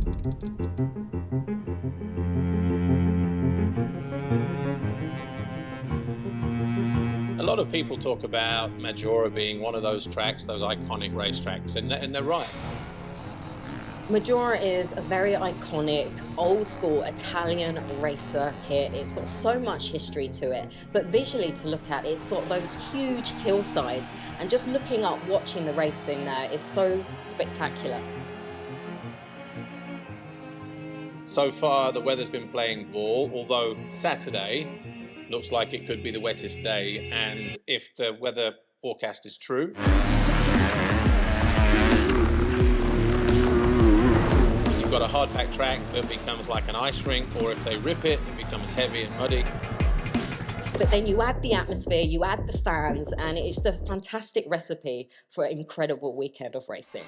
A lot of people talk about Maggiora being one of those tracks, those iconic racetracks, and they're right. Maggiora is a very iconic, old-school Italian race circuit. It's got so much history to it, but visually to look at, it's got those huge hillsides, and just looking up, watching the racing there is so spectacular. So far, the weather's been playing ball, although Saturday looks like it could be the wettest day, and if the weather forecast is true, you've got a hard-packed track that becomes like an ice rink, or if they rip it, it becomes heavy and muddy. But then you add the atmosphere, you add the fans, and it's a fantastic recipe for an incredible weekend of racing.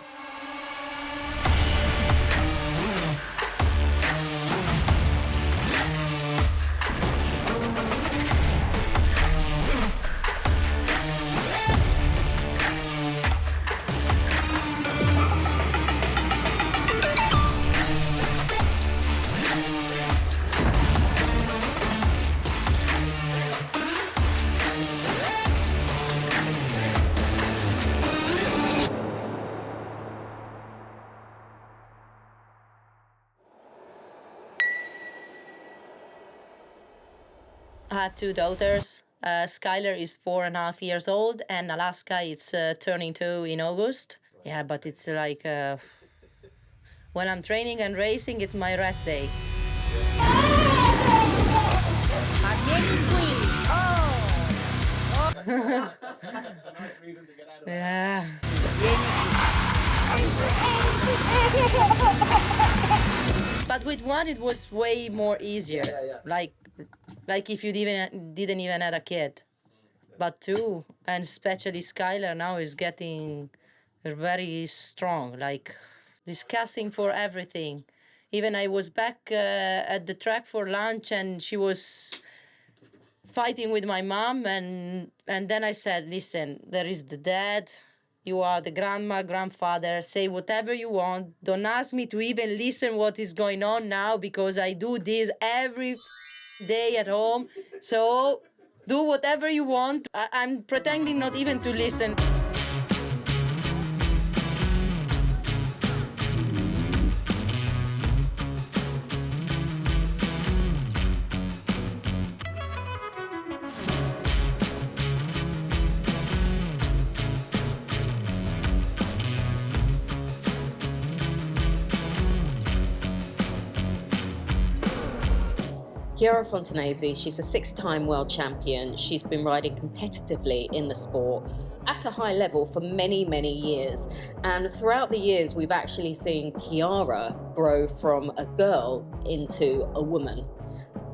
I have two daughters. Skylar is 4.5 years old, and Alaska is turning 2 in August. Yeah, but it's like when I'm training and racing, it's my rest day. Yeah. But with one, it was way more easier. Like if you didn't even have a kid. But two, and especially Skylar now is getting very strong, like discussing for everything. Even I was back at the track for lunch, and she was fighting with my mom, and then I said, listen, there is the dad, you are the grandma, grandfather, say whatever you want. Don't ask me to even listen what is going on now, because I do this every day at home. So do whatever you want. I'm pretending not even to listen. Kiara Fontanesi, she's a 6-time world champion. She's been riding competitively in the sport at a high level for many, many years. And throughout the years, we've actually seen Kiara grow from a girl into a woman.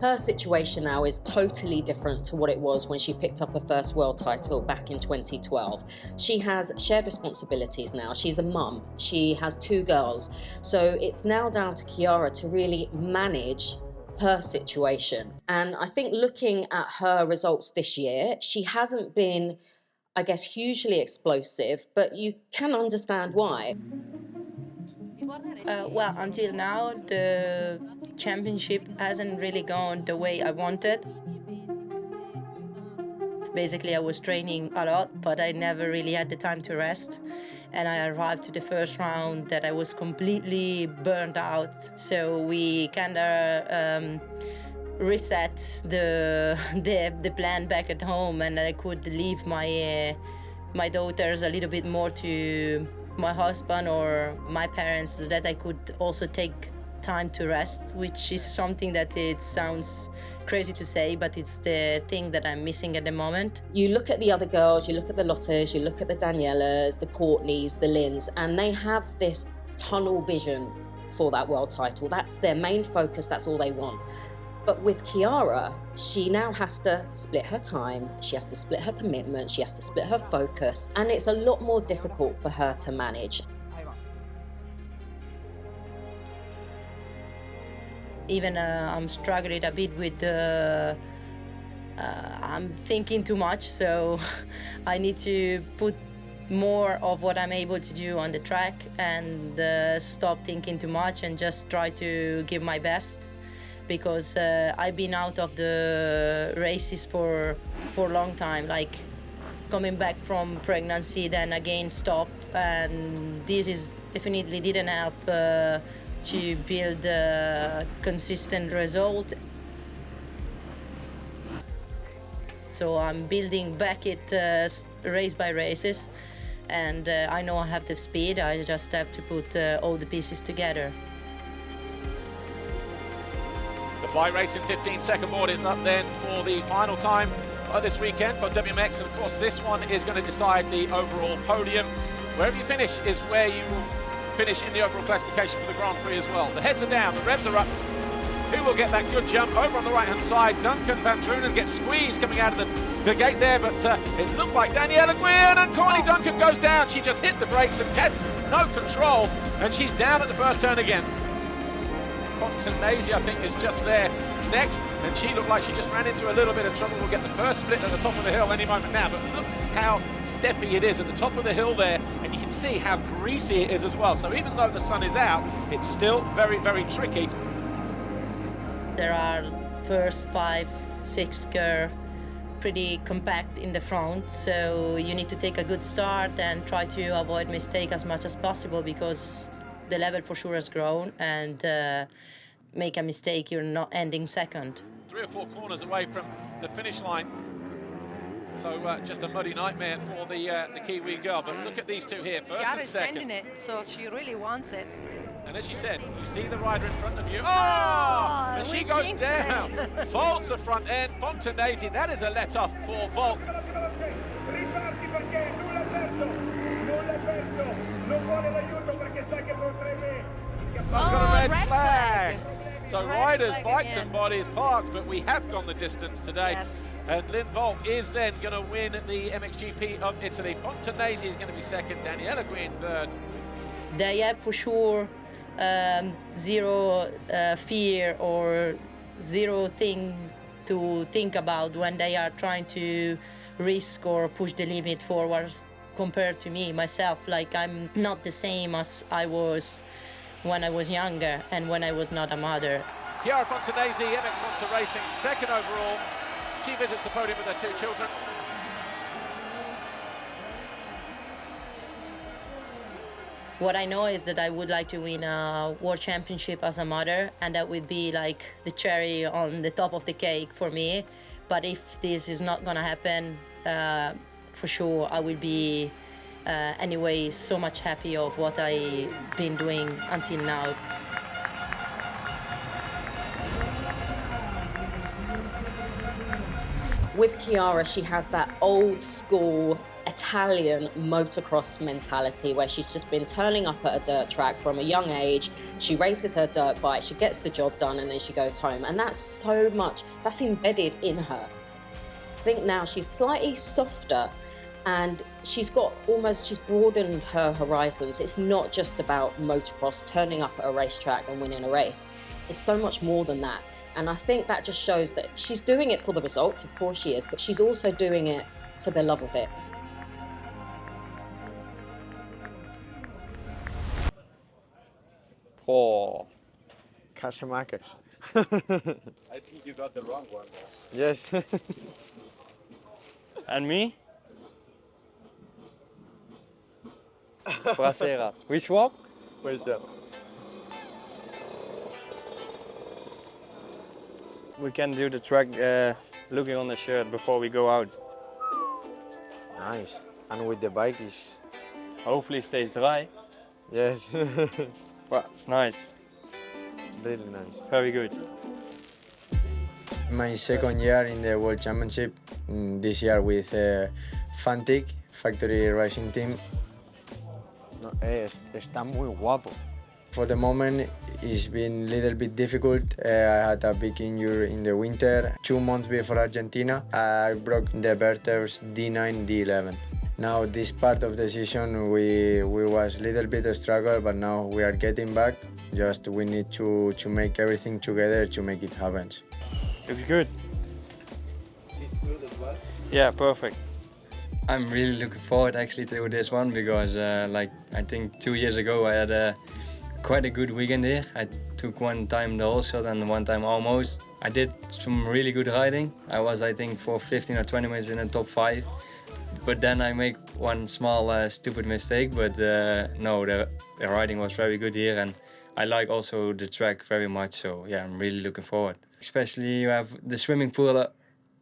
Her situation now is totally different to what it was when she picked up her first world title back in 2012. She has shared responsibilities now. She's a mum. She has 2 girls. So it's now down to Kiara to really manage her situation. And I think looking at her results this year, she hasn't been, I guess, hugely explosive, but you can understand why. Well, until now, the championship hasn't really gone the way I wanted. Basically, I was training a lot, but I never really had the time to rest. And I arrived to the first round that I was completely burned out. So we kind of reset the plan back at home, and I could leave my daughters a little bit more to my husband or my parents, so that I could also take time to rest, which is something that it sounds crazy to say, but it's the thing that I'm missing at the moment. You look at the other girls, you look at the Lottas, you look at the Daniellas, the Courtneys, the Lynns, and they have this tunnel vision for that world title. That's their main focus, that's all they want. But with Kiara, she now has to split her time, she has to split her commitment, she has to split her focus, and it's a lot more difficult for her to manage. Even I'm struggling a bit with I'm thinking too much, so I need to put more of what I'm able to do on the track and stop thinking too much and just try to give my best, because I've been out of the races for a long time, like coming back from pregnancy, then again stop, and this is definitely didn't help to build a consistent result. So I'm building back it race by races, and I know I have the speed. I just have to put all the pieces together. The Fly Racing 15-second board is up then for the final time this weekend for WMX, and of course this one is going to decide the overall podium. Wherever you finish is where you will finish in the overall classification for the Grand Prix as well. The heads are down, the revs are up. Who will get that good jump over on the right-hand side? Duncan Van Drunen gets squeezed coming out of the gate there, but it looked like Daniela Guillen, and Courtney Duncan goes down. She just hit the brakes and has no control, and she's down at the first turn again. Fontanesi, I think, is just there next, and she looked like she just ran into a little bit of trouble. We'll get the first split at the top of the hill any moment now, but look how steppy it is at the top of the hill there, and you can see how greasy it is as well. So even though the sun is out, it's still very, very tricky. There are first 5, 6 curve pretty compact in the front, so you need to take a good start and try to avoid mistake as much as possible, because the level for sure has grown, and make a mistake, you're not ending second. 3 or 4 corners away from the finish line, so just a muddy nightmare for the Kiwi girl. But look at these two here, first Kiara and is second. sending it, so she really wants it. And as you said, you see the rider in front of you. Oh! And she goes down. Faults the front end. Fontanesi, that is a let-off for Volk. Oh, Red red flag. So Red riders, flag bikes again. and bodies parked, but we have gone the distance today. Yes. And Lynn Volk is then going to win the MXGP of Italy. Fontanesi is going to be second. Daniela Guillen third. They have for sure zero fear or zero thing to think about when they are trying to risk or push the limit forward compared to me, myself. Like, I'm not the same as I was when I was younger and when I was not a mother. Chiara Fontanesi, MXoN Racing, second overall. She visits the podium with her 2 children. What I know is that I would like to win a world championship as a mother, and that would be like the cherry on the top of the cake for me. But if this is not gonna happen, for sure I will be anyway so much happy of what I've been doing until now. With Kiara, she has that old school Italian motocross mentality where she's just been turning up at a dirt track from a young age. She races her dirt bike, she gets the job done, and then she goes home. And that's so much, that's embedded in her. I think now she's slightly softer, and she's broadened her horizons. It's not just about motocross, turning up at a racetrack and winning a race. It's so much more than that. And I think that just shows that she's doing it for the results, of course she is, but she's also doing it for the love of it. Oh, Karssemakers. I think you got the wrong one. Yes. And me? Braceras. Which one? Well done. We can do the track looking on the shirt before we go out. Nice. And with the bike is... Hopefully it stays dry. Yes. Well, it's nice. Really nice. Very good. My second year in the World Championship, this year with Fantic Factory Racing Team. No, está muy guapo. For the moment, it's been a little bit difficult. I had a big injury in the winter. 2 months before Argentina, I broke the vertebrae D9, D11. Now this part of the season, we was a little bit of struggle, but now we are getting back. Just we need to make everything together to make it happen. Looks good. Yeah, perfect. I'm really looking forward actually to this one because like I think 2 years ago I had quite a good weekend here. I took one time the whole shot and one time almost. I did some really good riding. I was I think for 15 or 20 minutes in the top 5. But then I make one small stupid mistake, but no, the riding was very good here and I like also the track very much, so yeah, I'm really looking forward. Especially you have the swimming pool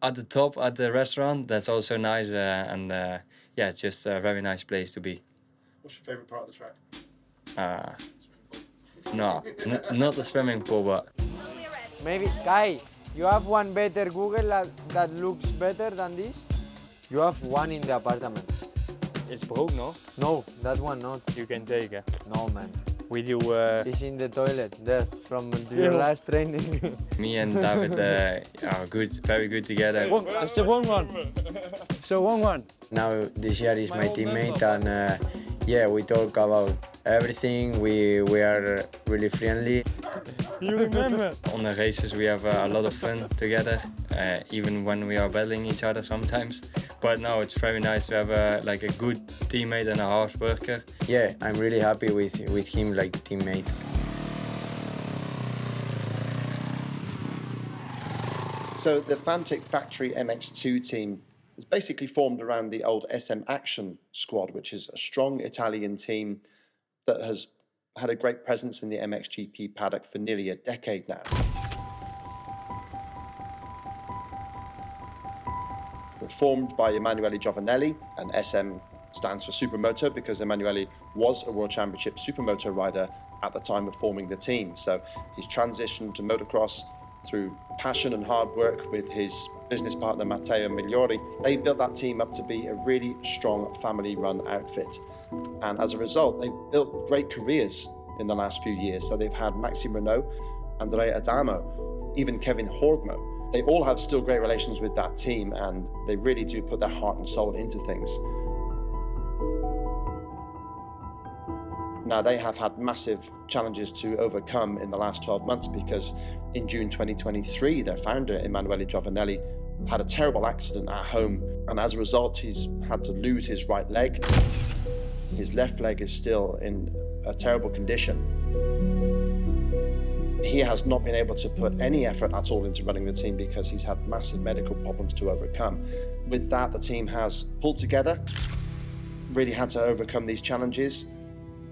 at the top at the restaurant, that's also nice and yeah, it's just a very nice place to be. What's your favourite part of the track? No, not the swimming pool, but... Maybe, Kai, you have one better Google that looks better than this? You have one in the apartment. It's broke, no? No, that one not. You can take it. No, man. We do... It's in the toilet, there, from your last training. Me and David are good, very good together. It's the wrong one. So wrong one. Now this year is my teammate and yeah, we talk about everything. We are really friendly. You remember? On the races we have a lot of fun together, even when we are battling each other sometimes. But no, it's very nice to have like a good teammate and a hard worker. Yeah, I'm really happy with him like teammate. So the Fantic Factory MX2 team is basically formed around the old SM Action squad, which is a strong Italian team that has had a great presence in the MXGP paddock for nearly a decade now. Formed by Emanuele Giovanelli, and SM stands for Supermoto because Emanuele was a World Championship Supermoto rider at the time of forming the team. So he's transitioned to motocross through passion and hard work with his business partner Matteo Migliori. They built that team up to be a really strong family-run outfit. And as a result, they've built great careers in the last few years. So they've had Maxime Renault, Andrea Adamo, even Kevin Horgmo. They all have still great relations with that team and they really do put their heart and soul into things. Now they have had massive challenges to overcome in the last 12 months because in June 2023, their founder, Emanuele Giovanelli, had a terrible accident at home. And as a result, he's had to lose his right leg. His left leg is still in a terrible condition. He has not been able to put any effort at all into running the team because he's had massive medical problems to overcome. With that, the team has pulled together, really had to overcome these challenges.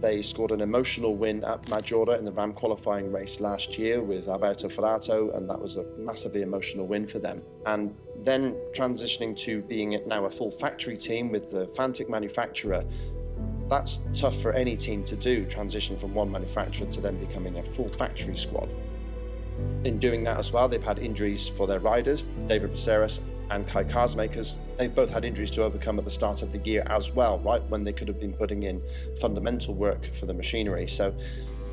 They scored an emotional win at Maggiora in the RAM qualifying race last year with Alberto Ferrato, and that was a massively emotional win for them. And then transitioning to being now a full factory team with the Fantic manufacturer, that's tough for any team to do, transition from one manufacturer to then becoming a full factory squad. In doing that as well, they've had injuries for their riders, David Braceras and Kai Karssemakers. They've both had injuries to overcome at the start of the year as well, right when they could have been putting in fundamental work for the machinery. So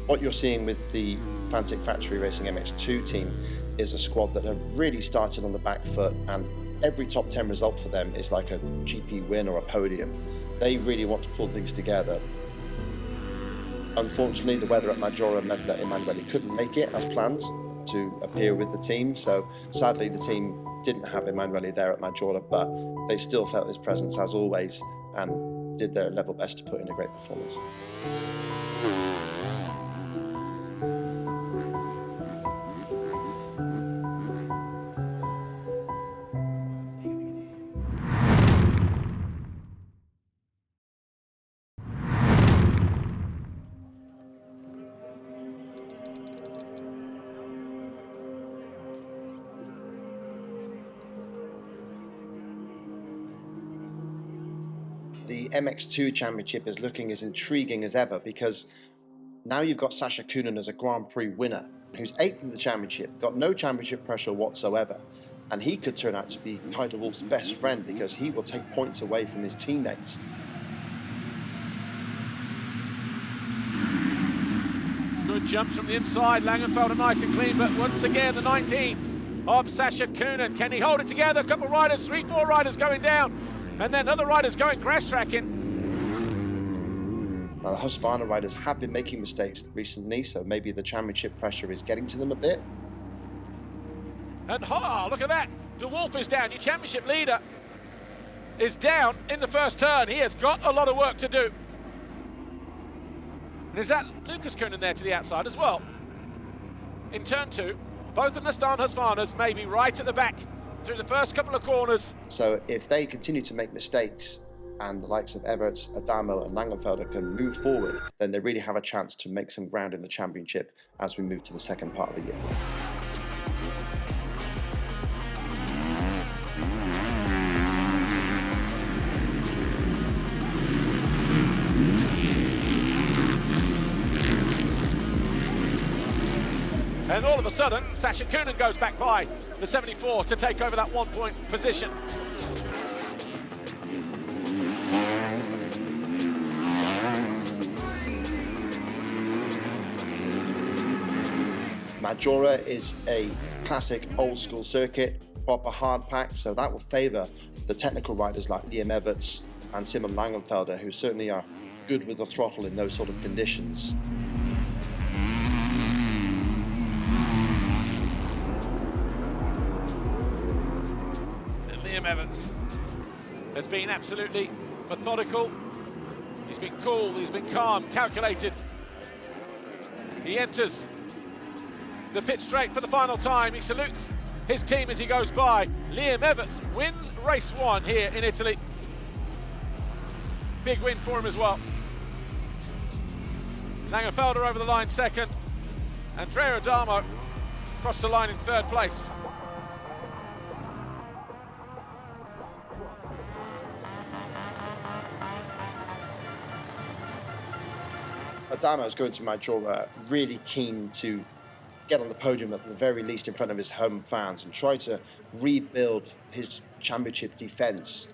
what you're seeing with the Fantic Factory Racing MX2 team is a squad that have really started on the back foot, and every top 10 result for them is like a GP win or a podium. They really want to pull things together. Unfortunately, the weather at Maggiora meant that Emanuele couldn't make it as planned to appear with the team. So sadly, the team didn't have Emanuele there at Maggiora, but they still felt his presence as always and did their level best to put in a great performance. The MX2 Championship is looking as intriguing as ever because now you've got Sacha Coenen as a Grand Prix winner, who's 8th in the championship, got no championship pressure whatsoever, and he could turn out to be Kai de Wolf's best friend because he will take points away from his teammates. Good jumps from the inside, Langenfelder nice and clean, but once again the 19 of Sacha Coenen. Can he hold it together? A couple of riders, 3-4 riders going down. And then other riders going crash tracking. Now, the Husqvarna riders have been making mistakes recently, so maybe the championship pressure is getting to them a bit. And look at that. De Wolf is down, your championship leader. is down in the first turn. He has got a lot of work to do. And is that Lucas Coenen there to the outside as well? In turn 2, both of Nastan Husqvarna's may be right at the back through the first couple of corners. So if they continue to make mistakes and the likes of Everts, Adamo and Langenfelder can move forward, then they really have a chance to make some ground in the championship as we move to the second part of the year. And all of a sudden, Sacha Coenen goes back by the 74 to take over that 1 point position. Maggiora is a classic old school circuit, proper hard packed, so that will favour the technical riders like Liam Everts and Simon Langenfelder, who certainly are good with the throttle in those sort of conditions. And Liam Everts has been absolutely methodical. He's been cool, he's been calm, calculated. He enters the pit straight for the final time. He salutes his team as he goes by. Liam Everts wins race 1 here in Italy. Big win for him as well. Langenfelder over the line second. Andrea Adamo across the line in third place. Adamo's going to Maggiora really keen to get on the podium at the very least in front of his home fans and try to rebuild his championship defence.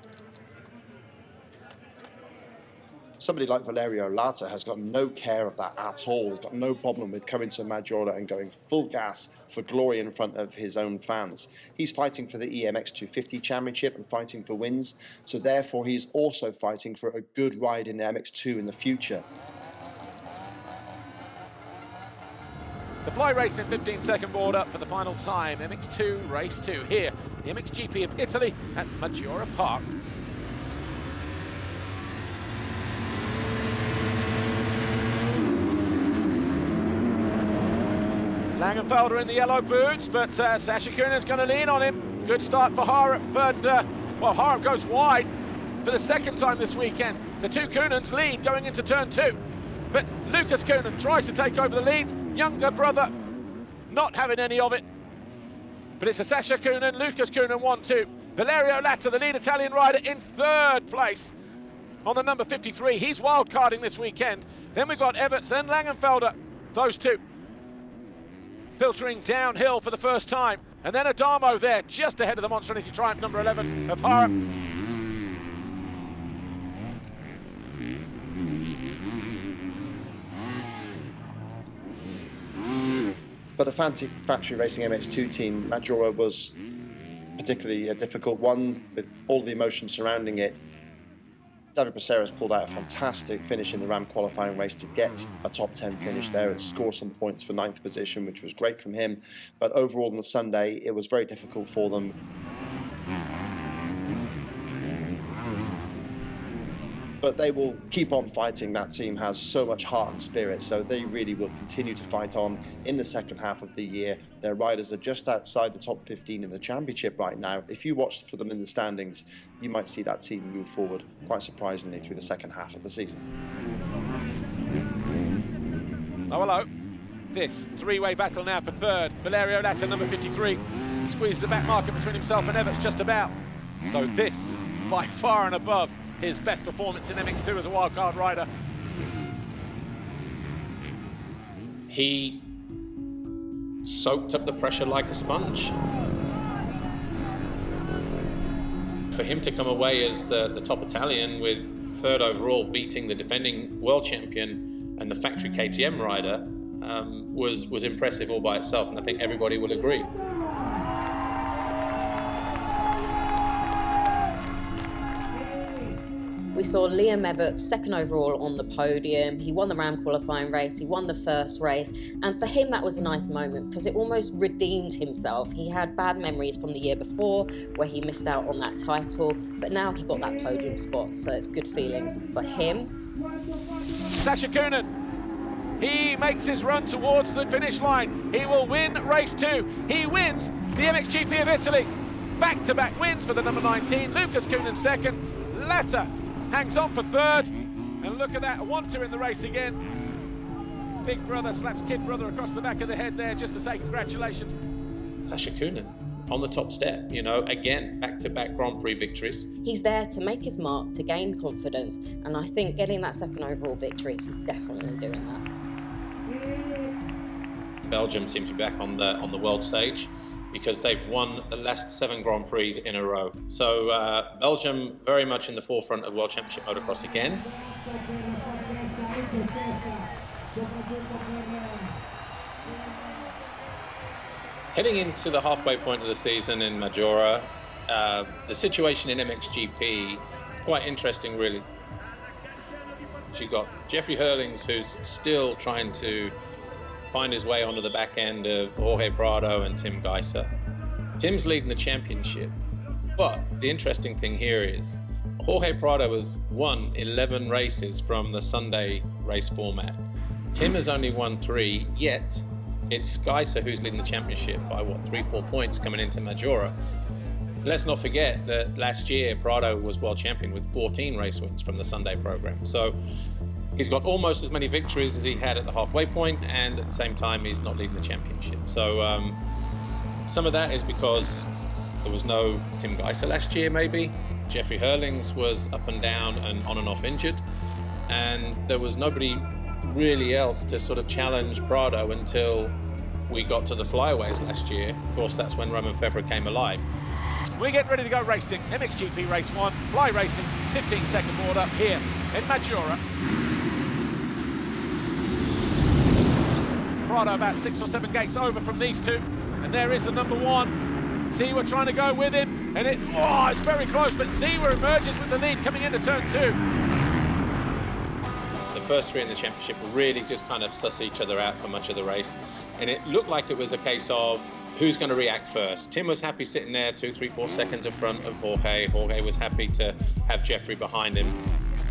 Somebody like Valerio Lata has got no care of that at all. He's got no problem with coming to Maggiora and going full gas for glory in front of his own fans. He's fighting for the MX250 championship and fighting for wins, so therefore he's also fighting for a good ride in the MX2 in the future. The fly race in 15-second board up for the final time. MX2 race 2 here, the MXGP of Italy at Maggiora Park. Langenfelder in the yellow boots, but Sacha Coenen's going to lean on him. Good start for Harp, but well, Harp goes wide for the second time this weekend. The two Coenens lead going into turn 2, but Lucas Coenen tries to take over the lead. Younger brother not having any of it, but it's a Sacha Coenen, Lucas Coenen 1-2. Valerio Lata, the lead Italian rider, in third place on the number 53. He's wildcarding this weekend. Then we've got Everts and Langenfelder, those two filtering downhill for the first time. And then Adamo there, just ahead of the Monster Energy Triumph number 11 of Harp. For the Fantic Factory Racing MX2 team, Maggiora was particularly a difficult one with all the emotion surrounding it. David Braceras pulled out a fantastic finish in the Ram qualifying race to get a top 10 finish there and score some points for 9th position, which was great from him. But overall on the Sunday, it was very difficult for them. But they will keep on fighting. That team has so much heart and spirit, so they really will continue to fight on in the second half of the year. Their riders are just outside the top 15 in the championship right now. If you watched for them in the standings, you might see that team move forward quite surprisingly through the second half of the season. Oh, hello. This three-way battle now for third. Valerio Lata, number 53, squeezes the back marker between himself and Everts just about. So this, by far and above, his best performance in MX2 as a wildcard rider. He soaked up the pressure like a sponge. For him to come away as the top Italian with third overall, beating the defending world champion and the factory KTM rider was impressive all by itself, and I think everybody will agree. We We saw Liam Everett second overall on the podium. He won the Ram qualifying race, he won the first race, and for him that was a nice moment because it almost redeemed himself. He had bad memories from the year before where he missed out on that title, but now he got that podium spot, so it's good feelings for him. Sacha Coenen, he makes his run towards the finish line. He will win race 2. He wins the MXGP of Italy. Back-to-back wins for the number 19. Lucas Coenen second. Letta hangs on for third. And look at that, a 1-2 in the race again. Big brother slaps kid brother across the back of the head there just to say congratulations. Sacha Coenen on the top step, you know, again, back-to-back Grand Prix victories. He's there to make his mark, to gain confidence, and I think getting that second overall victory, he's definitely doing that. Belgium seem to be back on the world stage because they've won the last 7 Grand Prix in a row. So Belgium very much in the forefront of World Championship Motocross again. Heading into the halfway point of the season in Maggiora, the situation in MXGP is quite interesting, really. You've got Jeffrey Hurlings, who's still trying to find his way onto the back end of Jorge Prado and Tim Gajser. Tim's leading the championship, but the interesting thing here is Jorge Prado has won 11 races from the Sunday race format. Tim has only won 3, yet it's Gajser who's leading the championship by, 3-4 points coming into Maggiora. Let's not forget that last year Prado was world champion with 14 race wins from the Sunday program. So he's got almost as many victories as he had at the halfway point, and at the same time he's not leading the championship. So some of that is because there was no Tim Gajser last year, maybe. Jeffrey Hurlings was up and down and on and off injured, and there was nobody really else to sort of challenge Prado until we got to the flyaways last year. Of course, that's when Romain Febvre came alive. We get ready to go racing. MXGP Race 1, fly racing, 15-second order here in Maggiora. Prado about 6 or 7 gates over from these two, and there is the number 1. Seawer trying to go with him, and it's very close, but Seawer emerges with the lead coming into turn 2. The first 3 in the championship were really just kind of suss each other out for much of the race, and it looked like it was a case of who's going to react first. Tim was happy sitting there 2, 3, 4 seconds in front of Jorge. Jorge was happy to have Jeffrey behind him,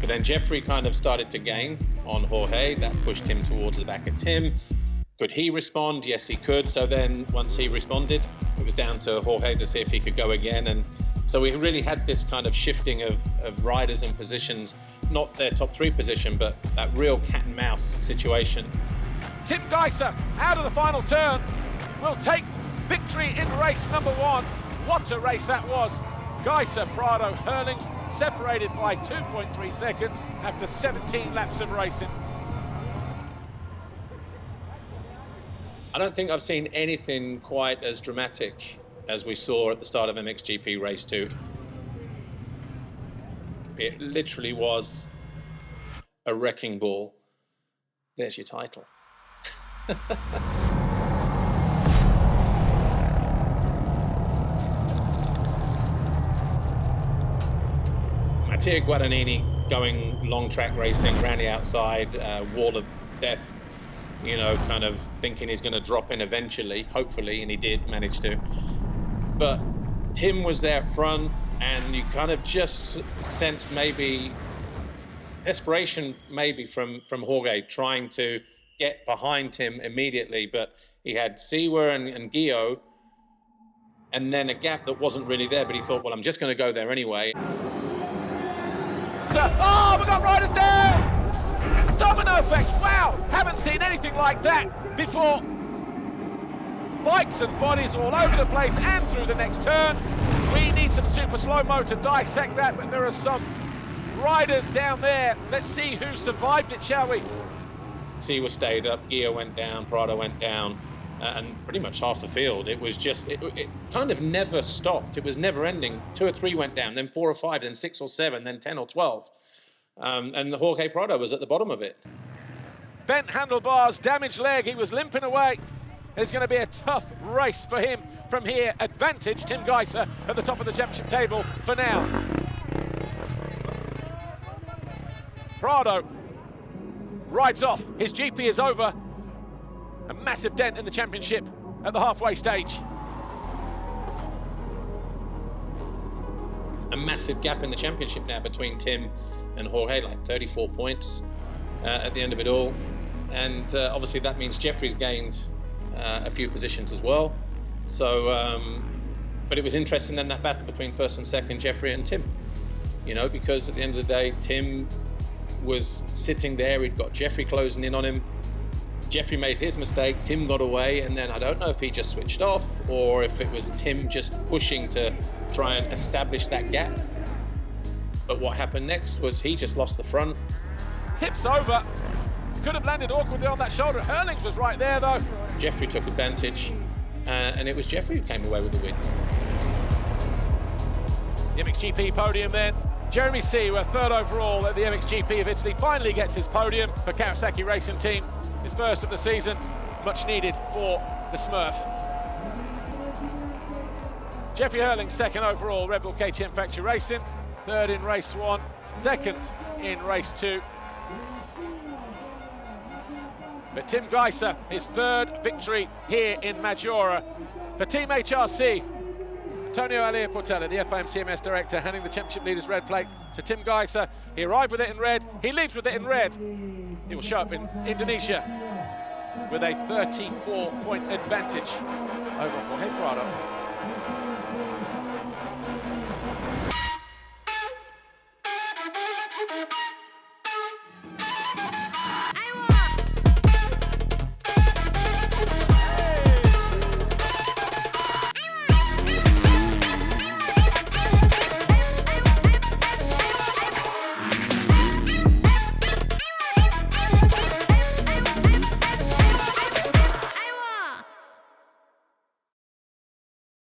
but then Jeffrey kind of started to gain on Jorge. That pushed him towards the back of Tim. Could he respond? Yes, he could. So then once he responded, it was down to Jorge to see if he could go again. And so we really had this kind of shifting of riders and positions, not their top 3 position, but that real cat and mouse situation. Tim Gajser out of the final turn will take victory in race number 1. What a race that was. Gajser, Prado, Hurlings separated by 2.3 seconds after 17 laps of racing. I don't think I've seen anything quite as dramatic as we saw at the start of MXGP Race 2. It literally was a wrecking ball. There's your title. Mattia Guadagnini going long track racing around the outside, wall of death, you know, kind of thinking he's going to drop in eventually, hopefully, and he did manage to. But Tim was there up front, and you kind of just sensed maybe desperation maybe from Jorge trying to get behind him immediately, but he had Seawer and Guillaume, and then a gap that wasn't really there, but he thought, well, I'm just going to go there anyway. Oh, we got riders down! Domino effect, wow! Haven't seen anything like that before. Bikes and bodies all over the place and through the next turn. We need some super slow-mo to dissect that, but there are some riders down there. Let's see who survived it, shall we? Seawer stayed up, Guillaume went down, Prado went down, and pretty much half the field. It was just, it kind of never stopped. It was never ending. 2 or 3 went down, then 4 or 5, then 6 or 7, then 10 or 12. And the Jorge Prado was at the bottom of it. Bent handlebars, damaged leg, he was limping away. It's going to be a tough race for him from here. Advantage, Tim Gajser at the top of the championship table for now. Prado rides off. His GP is over. A massive dent in the championship at the halfway stage. A massive gap in the championship now between Tim and Jorge, like 34 points at the end of it all. And obviously that means Jeffrey's gained a few positions as well. So, but it was interesting then, that battle between first and second, Jeffrey and Tim. You know, because at the end of the day, Tim was sitting there, he'd got Jeffrey closing in on him. Jeffrey made his mistake, Tim got away, and then I don't know if he just switched off or if it was Tim just pushing to try and establish that gap. But what happened next was he just lost the front. Tips over. Could have landed awkwardly on that shoulder. Hurlings was right there though. Jeffrey took advantage, and it was Jeffrey who came away with the win. The MXGP podium then. Jeremy C, who are third overall at the MXGP of Italy, finally gets his podium for Karssemakers Racing Team. His first of the season, much needed for the Smurf. Jeffrey Hurling, second overall, Red Bull KTM Factory Racing. Third in race 1, second in race 2. But Tim Gajser, his third victory here in Maggiora. For Team HRC, Antonio Alia Portela, the FIM-CMS director, handing the championship leader's red plate to Tim Gajser. He arrived with it in red, he leaves with it in red. He will show up in Indonesia with a 34-point advantage over Jorge Prado.